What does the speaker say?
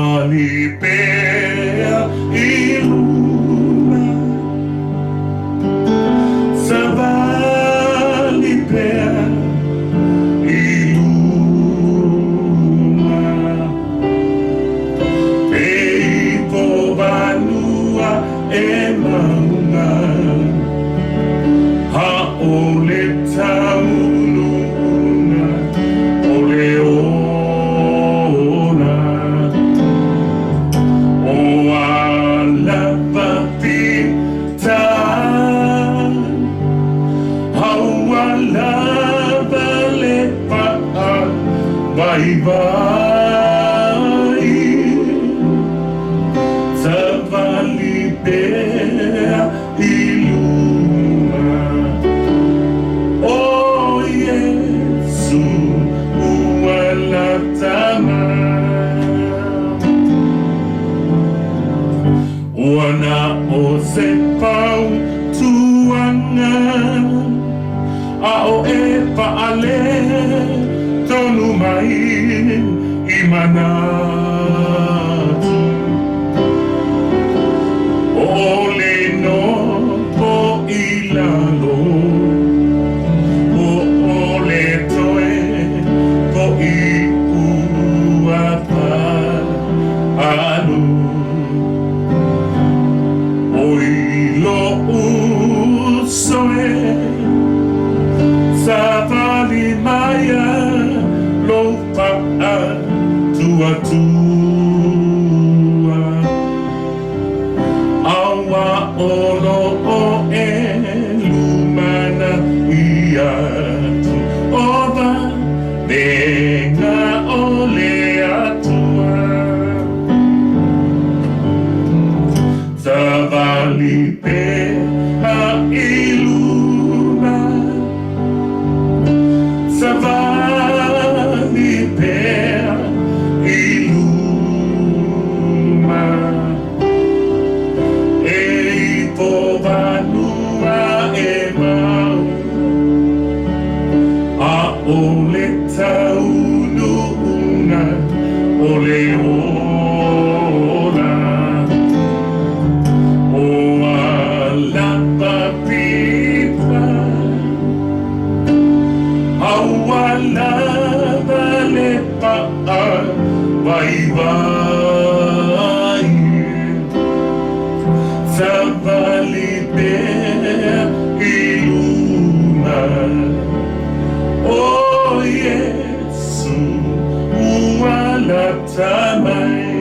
valipea iluna sa valipea iluna ei vanua e maunga ha ole tauluna ole ona o ala papita hau ala valepa bye bye sa valipea iluna oh Yesu uwala tama wana o se pau tuanga a o e paale tonu mai imanatu o le no po ilalo o le toe po i uapa alu Oilo usoe sa valimaya lopa tua tua awa olo o e lumana iatu ova venga ole atua sa valipea iluna sa valipea iluna ei povanua e mau a ole tauluna ole ona Awala valepa bye bye sa valipea iluna oh Yesu uwala tamai